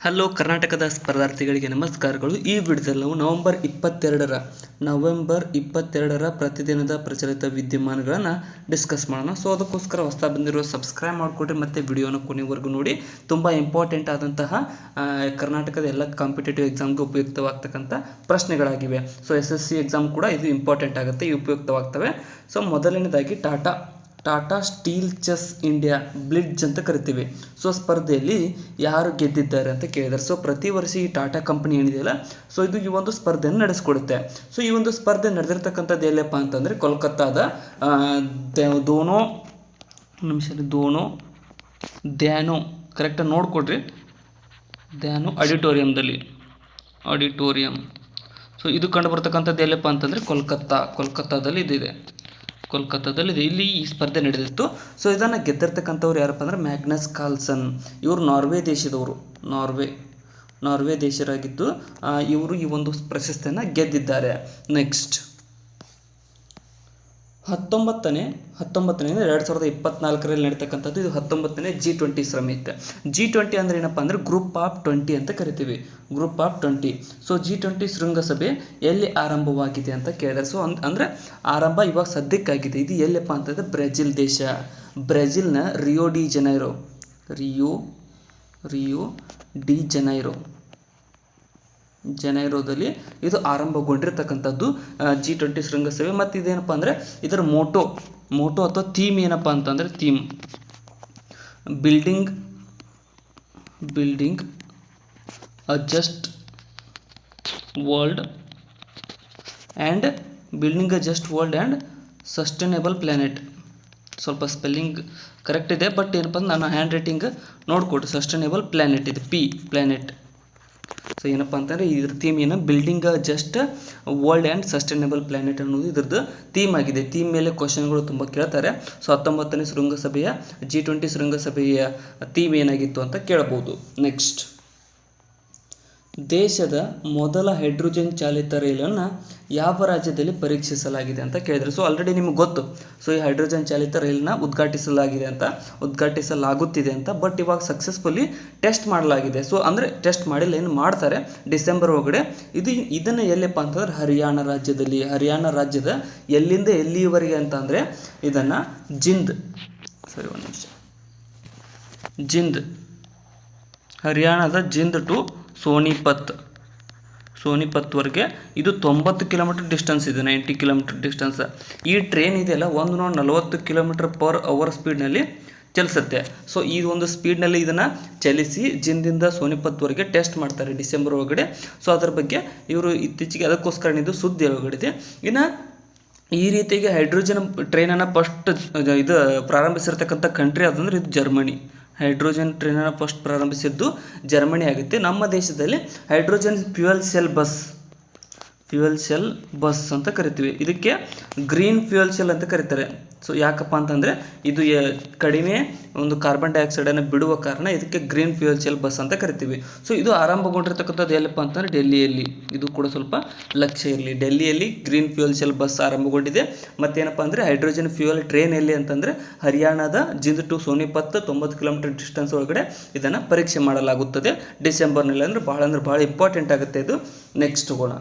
Hello ಕರ್ನಾಟಕದ ಸ್ಪರ್ಧಾರ್ಥಿಗಳಿಗೆ ನಮಸ್ಕಾರಗಳು. ಈ ವಿಡಿಯೋದಲ್ಲಿ ನಾವು ನವೆಂಬರ್ 22ರ ಪ್ರತಿದಿನದ ಪ್ರಚಲಿತ ವಿದ್ಯಮಾನಗಳನ್ನು ಡಿಸ್ಕಸ್ ಮಾಡೋಣ. ಸೊ ಅದಕ್ಕೋಸ್ಕರ ಹೊಸ ಬಂದಿರೋ ಸಬ್ಸ್ಕ್ರೈಬ್ ಮಾಡಿಕೊಡ್ರಿ ಮತ್ತು ವಿಡಿಯೋನ ಕೊನೆವರೆಗೂ ನೋಡಿ. ತುಂಬ ಇಂಪಾರ್ಟೆಂಟ್ ಆದಂತಹ ಕರ್ನಾಟಕದ ಎಲ್ಲ ಕಾಂಪಿಟೇಟಿವ್ ಎಕ್ಸಾಮ್ಗೆ ಉಪಯುಕ್ತವಾಗ್ತಕ್ಕಂಥ ಪ್ರಶ್ನೆಗಳಾಗಿವೆ. ಸೊ SSC ಎಕ್ಸಾಮ್ ಕೂಡ ಇದು ಇಂಪಾರ್ಟೆಂಟ್ ಆಗುತ್ತೆ, ಉಪಯುಕ್ತವಾಗ್ತವೆ. ಸೊ ಮೊದಲನೇದಾಗಿ Tata steel chess India blitz ಅಂತ ಕರಿತೀವಿ. ಸೊ ಸ್ಪರ್ಧೆಯಲ್ಲಿ ಯಾರು ಗೆದ್ದಿದ್ದಾರೆ ಅಂತ ಕೇಳಿದ್ದಾರೆ. ಸೊ ಪ್ರತಿ ವರ್ಷ ಈ ಟಾಟಾ ಕಂಪನಿ ಏನಿದೆಯಲ್ಲ, ಸೊ ಇದು ಈ ಒಂದು ಸ್ಪರ್ಧೆಯನ್ನು ನಡೆಸ್ಕೊಡುತ್ತೆ. ಸೊ ಈ ಒಂದು ಸ್ಪರ್ಧೆ ನಡೆದಿರ್ತಕ್ಕಂಥದ್ದು ಎಲ್ಲಪ್ಪ ಅಂತಂದರೆ ಕೋಲ್ಕತ್ತಾದ ಧ್ಯಾನೋ ಕರೆಕ್ಟಾಗಿ ನೋಡಿಕೊಡ್ರಿ, ಧ್ಯಾನೋ ಆಡಿಟೋರಿಯಂ. ಸೊ ಇದು ಕಂಡು ಬರ್ತಕ್ಕಂಥದ್ದು ಎಲ್ಲಪ್ಪ ಅಂತಂದರೆ ಕೋಲ್ಕತ್ತಾದಲ್ಲಿ ಇದಿದೆ. ಇಲ್ಲಿ ಈ ಸ್ಪರ್ಧೆ ನಡೆದಿತ್ತು. ಸೊ ಇದನ್ನು ಗೆದ್ದಿರ್ತಕ್ಕಂಥವ್ರು ಯಾರಪ್ಪ ಅಂದರೆ ಮ್ಯಾಗ್ನಸ್ ಕಾರ್ಲ್ಸನ್. ಇವರು ನಾರ್ವೆ ದೇಶದವರು, ನಾರ್ವೆ ದೇಶರಾಗಿದ್ದು ಇವರು ಈ ಒಂದು ಪ್ರಶಸ್ತಿಯನ್ನು ಗೆದ್ದಿದ್ದಾರೆ. ನೆಕ್ಸ್ಟ್ 19ನೇ 2024ರಲ್ಲಿ ನಡೀತಕ್ಕಂಥದ್ದು. ಇದು 19ನೇ G20 ಸಮಿಟ್. G20 ಅಂದರೆ ಏನಪ್ಪ ಅಂದರೆ ಗ್ರೂಪ್ ಆಫ್ 20 ಅಂತ ಕರಿತೀವಿ, ಗ್ರೂಪ್ ಆಫ್ 20. ಸೊ G20 ಶೃಂಗಸಭೆ ಎಲ್ಲಿ ಆರಂಭವಾಗಿದೆ ಅಂತ ಕೇಳಿದ್ದಾರೆ. ಸೊ ಅಂದರೆ ಆರಂಭ ಇವಾಗ ಸದ್ಯಕ್ಕಾಗಿದೆ. ಇದು ಎಲ್ಲಪ್ಪ ಅಂತಂದರೆ ಬ್ರೆಜಿಲ್ ದೇಶ, ಬ್ರೆಜಿಲ್ನ ರಿಯೋ ಡಿ ಜನೈರೋದಲ್ಲಿ ಇದು ಆರಂಭಗೊಂಡಿರ್ತಕ್ಕಂಥದ್ದು G20 ಶೃಂಗಸಭೆ. ಮತ್ತು ಇದೇನಪ್ಪ ಅಂದರೆ ಇದರ ಮೋಟೋ ಅಥವಾ ಥೀಮ್ ಏನಪ್ಪ ಅಂತಂದರೆ building a just world and sustainable planet. ಸ್ವಲ್ಪ ಸ್ಪೆಲ್ಲಿಂಗ್ ಕರೆಕ್ಟ್ ಇದೆ, ಬಟ್ ಏನಪ್ಪ ಅಂದ್ರೆ ನಾನು ಹ್ಯಾಂಡ್ ರೈಟಿಂಗ್ ನೋಡಿಕೊಟ್ಟು ಸಸ್ಟೈನೇಬಲ್ ಪ್ಲ್ಯಾನೆಟ್ ಇದು ಪ್ಲ್ಯಾನೆಟ್. ಸೊ ಏನಪ್ಪ ಅಂತಂದರೆ ಇದ್ರ ಥೀಮ್ ಏನು, building a just world and sustainable planet ಅನ್ನೋದು ಇದ್ರದ್ದು ಥೀಮ್ ಆಗಿದೆ. ಥೀಮ್ ಮೇಲೆ ಕ್ವಶನ್ಗಳು ತುಂಬ ಕೇಳ್ತಾರೆ. ಸೊ 19ನೇ ಶೃಂಗಸಭೆಯ G20 ಶೃಂಗಸಭೆಯ ಥೀಮ್ ಏನಾಗಿತ್ತು ಅಂತ ಕೇಳ್ಬೋದು. ನೆಕ್ಸ್ಟ್, ದೇಶದ ಮೊದಲ ಹೈಡ್ರೋಜನ್ ಚಾಲಿತ ರೈಲನ್ನು ಯಾವ ರಾಜ್ಯದಲ್ಲಿ ಪರೀಕ್ಷಿಸಲಾಗಿದೆ ಅಂತ ಕೇಳಿದರೆ. ಸೊ ಆಲ್ರೆಡಿ ನಿಮ್ಗೆ ಗೊತ್ತು, ಸೊ ಈ ಹೈಡ್ರೋಜನ್ ಚಾಲಿತ ರೈಲನ್ನ ಉದ್ಘಾಟಿಸಲಾಗುತ್ತಿದೆ ಅಂತ. ಬಟ್ ಇವಾಗ ಸಕ್ಸಸ್ಫುಲಿ ಟೆಸ್ಟ್ ಮಾಡಲಾಗಿದೆ. ಸೊ ಅಂದರೆ ಟೆಸ್ಟ್ ಮಾಡಿಲ್ಲ, ಏನು ಮಾಡ್ತಾರೆ ಡಿಸೆಂಬರ್ ಒಳಗಡೆ. ಇದನ್ನು ಎಲ್ಲಪ್ಪ ಅಂತಂದ್ರೆ ಹರಿಯಾಣ ರಾಜ್ಯದ ಎಲ್ಲಿಂದ ಎಲ್ಲಿಯವರೆಗೆ ಅಂತ ಅಂದರೆ ಇದನ್ನು ಹರಿಯಾಣದ ಜಿಂದ್ ಟು ಸೋನಿಪತ್ವರೆಗೆ ಇದು 90 ಕಿಲೋಮೀಟರ್ ಡಿಸ್ಟೆನ್ಸ್ ಇದೆ, 90 ಕಿಲೋಮೀಟರ್ ಡಿಸ್ಟೆನ್ಸ್. ಈ ಟ್ರೈನ್ ಇದೆಯಲ್ಲ 140 km/h ಸ್ಪೀಡ್ನಲ್ಲಿ ಚಲಿಸುತ್ತೆ. ಸೊ ಈ ಒಂದು ಸ್ಪೀಡ್ನಲ್ಲಿ ಇದನ್ನು ಚಲಿಸಿ ಜಿಂದಿಂದ ಸೋನಿಪತ್ವರೆಗೆ ಟೆಸ್ಟ್ ಮಾಡ್ತಾರೆ ಡಿಸೆಂಬರ್ ಒಳಗಡೆ. ಸೊ ಅದರ ಬಗ್ಗೆ ಇವರು ಇತ್ತೀಚೆಗೆ ಅದಕ್ಕೋಸ್ಕರ ಇದು ಸುದ್ದಿ ಒಳಗಡೆ. ಇನ್ನು ಈ ರೀತಿಯಾಗಿ ಹೈಡ್ರೋಜನ್ ಟ್ರೈನನ್ನು ಫಸ್ಟ್ ಪ್ರಾರಂಭಿಸಿರ್ತಕ್ಕಂಥ ಕಂಟ್ರಿ ಅದಂದ್ರೆ ಇದು ಜರ್ಮನಿ. ಹೈಡ್ರೋಜನ್ ಟ್ರೈನನ್ನು ಫಸ್ಟ್ ಪ್ರಾರಂಭಿಸಿದ್ದು ಜರ್ಮನಿ ಆಗುತ್ತೆ. ನಮ್ಮ ದೇಶದಲ್ಲಿ ಹೈಡ್ರೋಜನ್ ಫ್ಯೂಯಲ್ ಸೆಲ್ ಬಸ್ ಅಂತ ಕರಿತೀವಿ. ಇದಕ್ಕೆ ಗ್ರೀನ್ ಫ್ಯೂಯಲ್ ಸೆಲ್ ಅಂತ ಕರೀತಾರೆ. ಸೊ ಯಾಕಪ್ಪ ಅಂತಂದರೆ ಇದು ಕಡಿಮೆ ಒಂದು ಕಾರ್ಬನ್ ಡೈಆಕ್ಸೈಡನ್ನು ಬಿಡುವ ಕಾರಣ ಇದಕ್ಕೆ ಗ್ರೀನ್ ಫ್ಯೂಯಲ್ ಸೆಲ್ ಬಸ್ ಅಂತ ಕರಿತೀವಿ. ಸೊ ಇದು ಆರಂಭಗೊಂಡಿರ್ತಕ್ಕಂಥದ್ದು ಎಲ್ಲಪ್ಪ ಅಂತಂದರೆ ಡೆಲ್ಲಿಯಲ್ಲಿ. ಇದು ಕೂಡ ಸ್ವಲ್ಪ ಲಕ್ಷ್ಯ ಇರಲಿ, ಡೆಲ್ಲಿಯಲ್ಲಿ ಗ್ರೀನ್ ಫ್ಯೂಯಲ್ ಸೆಲ್ ಬಸ್ ಆರಂಭಗೊಂಡಿದೆ. ಮತ್ತೇನಪ್ಪ ಅಂದರೆ ಹೈಡ್ರೋಜನ್ ಫ್ಯೂಯಲ್ ಟ್ರೈನ್ ಎಲ್ಲಿ ಅಂತಂದರೆ ಹರಿಯಾಣದ Jind to Sonipat 90 km distance ಒಳಗಡೆ ಇದನ್ನು ಪರೀಕ್ಷೆ ಮಾಡಲಾಗುತ್ತದೆ ಡಿಸೆಂಬರ್ನಲ್ಲಿ. ಅಂದರೆ ಭಾಳ ಇಂಪಾರ್ಟೆಂಟ್ ಆಗುತ್ತೆ ಇದು. ನೆಕ್ಸ್ಟ್ ಹೋಗೋಣ.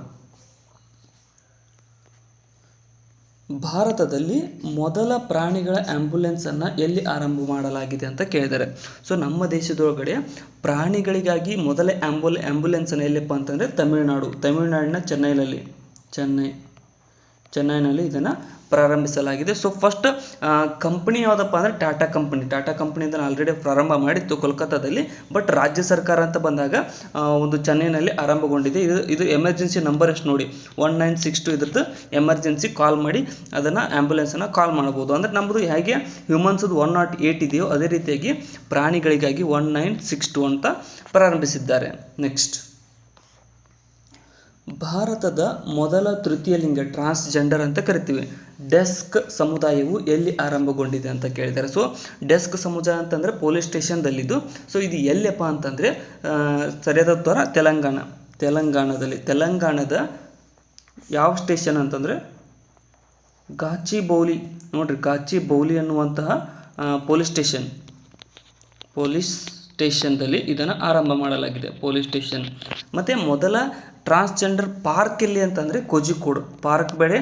ಭಾರತದಲ್ಲಿ ಮೊದಲ ಪ್ರಾಣಿಗಳ ಆ್ಯಂಬುಲೆನ್ಸನ್ನು ಎಲ್ಲಿ ಆರಂಭ ಮಾಡಲಾಗಿದೆ ಅಂತ ಕೇಳಿದ್ದಾರೆ. ಸೊ ನಮ್ಮ ದೇಶದೊಳಗಡೆ ಪ್ರಾಣಿಗಳಿಗಾಗಿ ಮೊದಲ ಆ್ಯಂಬುಲೆನ್ಸನ್ನು ಎಲ್ಲಪ್ಪ ಅಂತಂದರೆ ತಮಿಳುನಾಡಿನ ಚೆನ್ನೈನಲ್ಲಿ ಇದನ್ನು ಪ್ರಾರಂಭಿಸಲಾಗಿದೆ. ಸೊ ಫಸ್ಟ್ ಕಂಪನಿ ಯಾವುದಪ್ಪ ಅಂದರೆ ಟಾಟಾ ಕಂಪನಿ ಇದನ್ನು ಆಲ್ರೆಡಿ ಪ್ರಾರಂಭ ಮಾಡಿತ್ತು ಕೋಲ್ಕತ್ತಾದಲ್ಲಿ. ಬಟ್ ರಾಜ್ಯ ಸರ್ಕಾರ ಅಂತ ಬಂದಾಗ ಒಂದು ಚೆನ್ನೈನಲ್ಲಿ ಆರಂಭಗೊಂಡಿದೆ. ಇದು ಎಮರ್ಜೆನ್ಸಿ ನಂಬರ್ ಎಷ್ಟು ನೋಡಿ, 1962. ಇದ್ರದ್ದು ಎಮರ್ಜೆನ್ಸಿ ಕಾಲ್ ಮಾಡಿ ಅದನ್ನು ಆ್ಯಂಬುಲೆನ್ಸನ್ನು ಕಾಲ್ ಮಾಡ್ಬೋದು. ಅಂದರೆ ನಮ್ಮದು ಹೇಗೆ ಹ್ಯೂಮನ್ಸದು 108 ಇದೆಯೋ ಅದೇ ರೀತಿಯಾಗಿ ಪ್ರಾಣಿಗಳಿಗಾಗಿ 1962 ಅಂತ ಪ್ರಾರಂಭಿಸಿದ್ದಾರೆ. ನೆಕ್ಸ್ಟ್, ಭಾರತದ ಮೊದಲ ತೃತೀಯ ಲಿಂಗ ಟ್ರಾನ್ಸ್ಜೆಂಡರ್ ಅಂತ ಕರಿತೀವಿ ಡೆಸ್ಕ್ ಸಮುದಾಯವು ಎಲ್ಲಿ ಆರಂಭಗೊಂಡಿದೆ ಅಂತ ಕೇಳಿದ್ದಾರೆ. ಸೊ ಡೆಸ್ಕ್ ಸಮುದಾಯ ಅಂತಂದರೆ ಪೊಲೀಸ್ ಸ್ಟೇಷನ್ದಲ್ಲಿದ್ದು. ಸೊ ಇದು ಎಲ್ಲಪ್ಪ ಅಂತಂದರೆ ಸರಿಯಾದ ಉತ್ತರ ತೆಲಂಗಾಣದ ಯಾವ ಸ್ಟೇಷನ್ ಅಂತಂದರೆ ಗಾಚಿಬೌಲಿ. ನೋಡಿರಿ, ಗಾಚಿಬೌಲಿ ಅನ್ನುವಂತಹ ಪೊಲೀಸ್ ಸ್ಟೇಷನ್ದಲ್ಲಿ ಇದನ್ನು ಆರಂಭ ಮಾಡಲಾಗಿದೆ, ಪೊಲೀಸ್ ಸ್ಟೇಷನ್. ಮತ್ತು ಮೊದಲ ಟ್ರಾನ್ಸ್ಜೆಂಡರ್ ಪಾರ್ಕ್ ಎಲ್ಲಿ ಅಂತಂದರೆ ಕೋಜಿಕೋಡ್. ಪಾರ್ಕ್ ಬೇರೆ,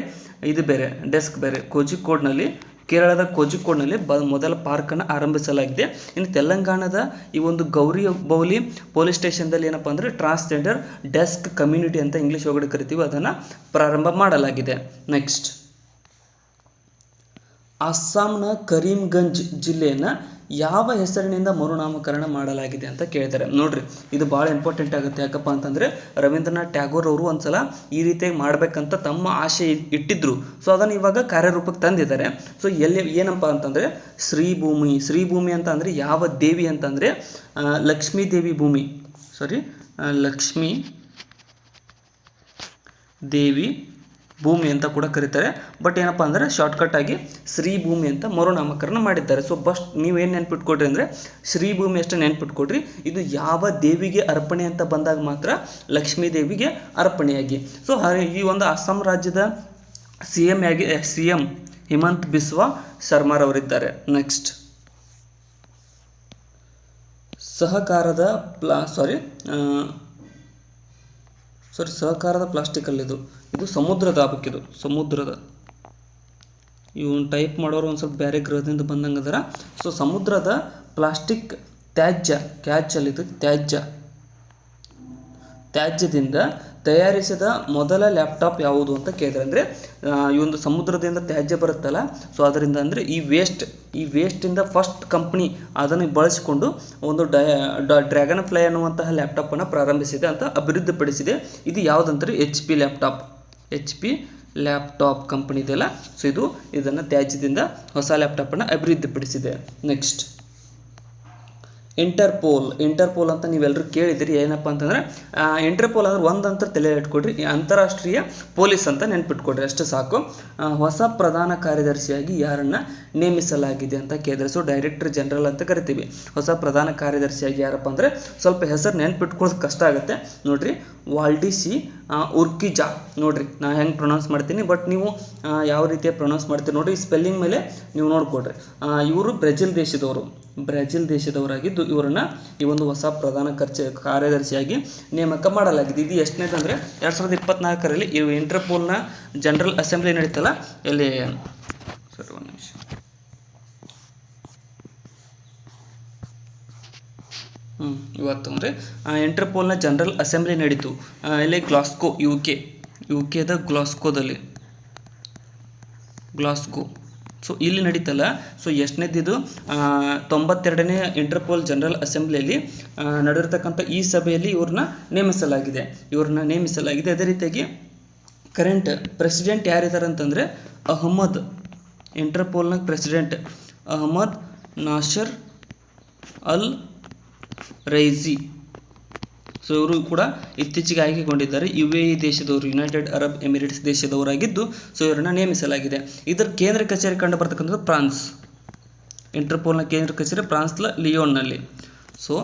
ಇದು ಬೇರೆ, ಡೆಸ್ಕ್ ಬೇರೆ. ಕೋಜಿಕೋಡ್ನಲ್ಲಿ, ಕೇರಳದ ಕೋಜಿಕೋಡ್ನಲ್ಲಿ ಮೊದಲ ಪಾರ್ಕನ್ನು ಆರಂಭಿಸಲಾಗಿದೆ. ಇನ್ನು ತೆಲಂಗಾಣದ ಈ ಒಂದು ಗೌರಿ ಬೌಲಿ ಪೊಲೀಸ್ ಸ್ಟೇಷನ್ದಲ್ಲಿ ಏನಪ್ಪ ಅಂದರೆ ಟ್ರಾನ್ಸ್ಜೆಂಡರ್ ಡೆಸ್ಕ್ ಕಮ್ಯುನಿಟಿ ಅಂತ ಇಂಗ್ಲೀಷ್ ಒಳಗಡೆ ಕರಿತೀವಿ, ಅದನ್ನು ಪ್ರಾರಂಭ ಮಾಡಲಾಗಿದೆ. ನೆಕ್ಸ್ಟ್, ಅಸ್ಸಾಂನ ಕರೀಂಗಂಜ್ ಜಿಲ್ಲೆಯನ್ನು ಯಾವ ಹೆಸರಿನಿಂದ ಮರುನಾಮಕರಣ ಮಾಡಲಾಗಿದೆ ಅಂತ ಕೇಳಿದ್ದಾರೆ. ನೋಡ್ರಿ, ಇದು ಭಾಳ ಇಂಪಾರ್ಟೆಂಟ್ ಆಗುತ್ತೆ. ಯಾಕಪ್ಪ ಅಂತಂದರೆ ರವೀಂದ್ರನಾಥ್ ಟ್ಯಾಗೋರ್ ಅವರು ಒಂದ್ಸಲ ಈ ರೀತಿಯಾಗಿ ಮಾಡಬೇಕಂತ ತಮ್ಮ ಆಸೆ ಇಟ್ಟಿದ್ರು. ಸೊ ಅದನ್ನು ಇವಾಗ ಕಾರ್ಯರೂಪಕ್ಕೆ ತಂದಿದ್ದಾರೆ. ಸೊ ಏನಪ್ಪ ಅಂತಂದರೆ ಶ್ರೀಭೂಮಿ. ಶ್ರೀಭೂಮಿ ಅಂತ ಅಂದರೆ ಯಾವ ದೇವಿ ಅಂತಂದರೆ ಲಕ್ಷ್ಮೀ ದೇವಿ ಭೂಮಿ, ಲಕ್ಷ್ಮೀ ದೇವಿ ಭೂಮಿ ಅಂತ ಕೂಡ ಕರೀತಾರೆ. ಬಟ್ ಏನಪ್ಪ ಅಂದರೆ ಶಾರ್ಟ್ಕಟ್ ಆಗಿ ಶ್ರೀಭೂಮಿ ಅಂತ ಮರುನಾಮಕರಣ ಮಾಡಿದ್ದಾರೆ. ಸೊ ಬಸ್ಟ್ ನೀವೇನು ನೆನ್ಪಿಟ್ಕೊಡ್ರಿ ಅಂದರೆ ಶ್ರೀಭೂಮಿ ಅಷ್ಟೇ ನೆನ್ಪಿಟ್ಕೊಡ್ರಿ. ಇದು ಯಾವ ದೇವಿಗೆ ಅರ್ಪಣೆ ಅಂತ ಬಂದಾಗ ಮಾತ್ರ ಲಕ್ಷ್ಮೀ ದೇವಿಗೆ ಅರ್ಪಣೆಯಾಗಿ. ಸೊ ಈ ಒಂದು ಅಸ್ಸಾಂ ರಾಜ್ಯದ ಸಿ ಎಂ ಹಿಮಂತ್ ಬಿಸ್ವಾ ಶರ್ಮಾರವರಿದ್ದಾರೆ. ನೆಕ್ಸ್ಟ್, ಸಹಕಾರದ ಸಹಕಾರದ ಪ್ಲಾಸ್ಟಿಕಲ್ಲಿದು ಸಮುದ್ರದ ಹಬ್ಬಕ್ಕಿದು, ಸಮುದ್ರದ ಇವನು ಟೈಪ್ ಮಾಡೋರು ಒಂದು ಸ್ವಲ್ಪ ಬೇರೆ ಗ್ರಹದಿಂದ ಬಂದಂಗೆ ಅದರ. ಸೊ ಸಮುದ್ರದ ಪ್ಲಾಸ್ಟಿಕ್ ತ್ಯಾಜ್ಯಲ್ಲಿದ್ದು ತ್ಯಾಜ್ಯದಿಂದ ತಯಾರಿಸಿದ ಮೊದಲ ಲ್ಯಾಪ್ಟಾಪ್ ಯಾವುದು ಅಂತ ಕೇಳಿದ್ರೆ, ಅಂದರೆ ಈ ಒಂದು ಸಮುದ್ರದಿಂದ ತ್ಯಾಜ್ಯ ಬರುತ್ತಲ್ಲ, ಸೊ ಅದರಿಂದ ಅಂದರೆ ಈ ವೇಸ್ಟಿಂದ ಫಸ್ಟ್ ಕಂಪ್ನಿ ಅದನ್ನು ಬಳಸಿಕೊಂಡು ಒಂದು ಡ್ರ್ಯಾಗನ್ ಫ್ಲೈ ಅನ್ನುವಂತಹ ಲ್ಯಾಪ್ಟಾಪನ್ನು ಪ್ರಾರಂಭಿಸಿದೆ ಅಂತ ಅಭಿವೃದ್ಧಿಪಡಿಸಿದೆ. ಇದು ಯಾವುದಂತಾರೆ ಎಚ್ ಪಿ ಲ್ಯಾಪ್ಟಾಪ್ ಕಂಪನಿ ಇದೆಯಲ್ಲ, ಸೊ ಇದನ್ನು ತ್ಯಾಜ್ಯದಿಂದ ಹೊಸ ಲ್ಯಾಪ್ಟಾಪನ್ನು ಅಭಿವೃದ್ಧಿಪಡಿಸಿದೆ. ನೆಕ್ಸ್ಟ್, ಇಂಟರ್ಪೋಲ್ ಅಂತ ನೀವೆಲ್ಲರೂ ಕೇಳಿದಿರಿ. ಏನಪ್ಪ ಅಂತಂದರೆ ಇಂಟರ್ಪೋಲ್ ಅಂದ್ರೆ ಒಂದಂತರ ತಲೆ ಇಟ್ಕೊಡ್ರಿ, ಅಂತಾರಾಷ್ಟ್ರೀಯ ಪೊಲೀಸ್ ಅಂತ ನೆನ್ಪಿಟ್ಕೊಡ್ರಿ, ಅಷ್ಟು ಸಾಕು. ಹೊಸ ಪ್ರಧಾನ ಕಾರ್ಯದರ್ಶಿಯಾಗಿ ಯಾರನ್ನು ನೇಮಿಸಲಾಗಿದೆ ಅಂತ ಕೇಳಿದ್ರೆ, ಸೊ ಡೈರೆಕ್ಟರ್ ಜನರಲ್ ಅಂತ ಕರಿತೀವಿ. ಹೊಸ ಪ್ರಧಾನ ಕಾರ್ಯದರ್ಶಿಯಾಗಿ ಯಾರಪ್ಪ ಅಂದರೆ ಸ್ವಲ್ಪ ಹೆಸರು ನೆನ್ಪಿಟ್ಕೊಳ್ಳೋದು ಕಷ್ಟ ಆಗುತ್ತೆ. ನೋಡಿರಿ, ವಾಲ್ಡಿಸಿ ಉರ್ಕಿಜಾ. ನೋಡಿರಿ, ನಾನು ಹೆಂಗೆ ಪ್ರೊನೌನ್ಸ್ ಮಾಡ್ತೀನಿ, ಬಟ್ ನೀವು ಯಾವ ರೀತಿಯ ಪ್ರೊನೌನ್ಸ್ ಮಾಡ್ತೀರಿ ನೋಡಿರಿ, ಸ್ಪೆಲ್ಲಿಂಗ್ ಮೇಲೆ ನೀವು ನೋಡ್ಕೊಡ್ರಿ. ಇವರು ಬ್ರೆಜಿಲ್ ದೇಶದವರಾಗಿದ್ದು ಇವರನ್ನು ಈ ಒಂದು ಹೊಸ ಪ್ರಧಾನ ಕಾರ್ಯದರ್ಶಿಯಾಗಿ ನೇಮಕ ಮಾಡಲಾಗಿದೆ. ಇದು ಎಷ್ಟನೇದಂದರೆ 2024ರಲ್ಲಿ ಈ ಇಂಟರ್ಪೋಲ್ನ ಜನರಲ್ ಅಸೆಂಬ್ಲಿ ನಡೀತಲ್ಲ, ಇಲ್ಲಿ ಒಂದು ನಿಮಿಷ, ಇವತ್ತು ಅಂದರೆ ಇಂಟರ್ಪೋಲ್ನ ಜನರಲ್ ಅಸೆಂಬ್ಲಿ ನಡೀತು ಇಲ್ಲಿ ಗ್ಲಾಸ್ಗೋ, ಯುಕೆದ ಗ್ಲಾಸ್ಗೋ. ಸೊ ಇಲ್ಲಿ ನಡೀತಲ್ಲ, ಸೊ ಎಷ್ಟನೇದಿದು 92ನೇ ಇಂಟರ್ಪೋಲ್ ಜನರಲ್ ಅಸೆಂಬ್ಲಿಯಲ್ಲಿ ನಡೆದಿರ್ತಕ್ಕಂಥ ಈ ಸಭೆಯಲ್ಲಿ ಇವ್ರನ್ನ ನೇಮಿಸಲಾಗಿದೆ. ಅದೇ ರೀತಿಯಾಗಿ ಕರೆಂಟ್ ಪ್ರೆಸಿಡೆಂಟ್ ಯಾರಿದ್ದಾರೆ ಅಂತಂದರೆ ಇಂಟರ್ಪೋಲ್ನ ಪ್ರೆಸಿಡೆಂಟ್ ಅಹಮದ್ ನಾಸರ್ ಅಲ್ ರೈಸಿ. ಸೊ ಇವರು ಕೂಡ ಇತ್ತೀಚೆಗೆ ಆಯ್ಕೆಗೊಂಡಿದ್ದಾರೆ. UAE ದೇಶದವರು, ಯುನೈಟೆಡ್ ಅರಬ್ ಎಮಿರೇಟ್ಸ್ ದೇಶದವರಾಗಿದ್ದು, ಸೊ ಇವರನ್ನು ನೇಮಿಸಲಾಗಿದೆ. ಇದರ ಕೇಂದ್ರ ಕಚೇರಿ ಕಂಡು ಬರ್ತಕ್ಕಂಥದ್ದು ಫ್ರಾನ್ಸ್. ಇಂಟರ್ಪೋಲ್ನ ಕೇಂದ್ರ ಕಚೇರಿ ಫ್ರಾನ್ಸ್ನ ಲಿಯೋನ್ನಲ್ಲಿ. ಸೊ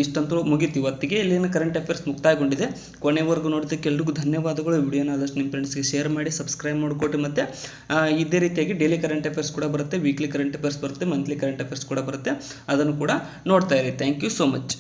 ಇಷ್ಟಂತೂ ಮುಗೀತು ಇವತ್ತಿಗೆ. ಇಲ್ಲಿನ ಕರೆಂಟ್ ಅಫೇರ್ಸ್ ಮುಕ್ತಾಯಗೊಂಡಿದೆ. ಕೊನೆವರೆಗೂ ನೋಡಿದ್ದಕ್ಕೆ ಎಲ್ರಿಗೂ ಧನ್ಯವಾದಗಳು. ವಿಡಿಯೋನ ಆದಷ್ಟು ನಿಮ್ಮ ಫ್ರೆಂಡ್ಸ್ಗೆ ಶೇರ್ ಮಾಡಿ, ಸಬ್ಸ್ಕ್ರೈಬ್ ಮಾಡಿಕೊಟ್ಟು. ಮತ್ತು ಇದೇ ರೀತಿಯಾಗಿ ಡೈಲಿ ಕರೆಂಟ್ ಅಫೇರ್ಸ್ ಕೂಡ ಬರುತ್ತೆ, ವೀಕ್ಲಿ ಕರೆಂಟ್ ಅಫೇರ್ಸ್ ಬರುತ್ತೆ, ಮಂತ್ಲಿ ಕರೆಂಟ್ ಅಫೇರ್ಸ್ ಕೂಡ ಬರುತ್ತೆ. ಅದನ್ನು ಕೂಡ ನೋಡ್ತಾ ಇರಿ. Thank you so much.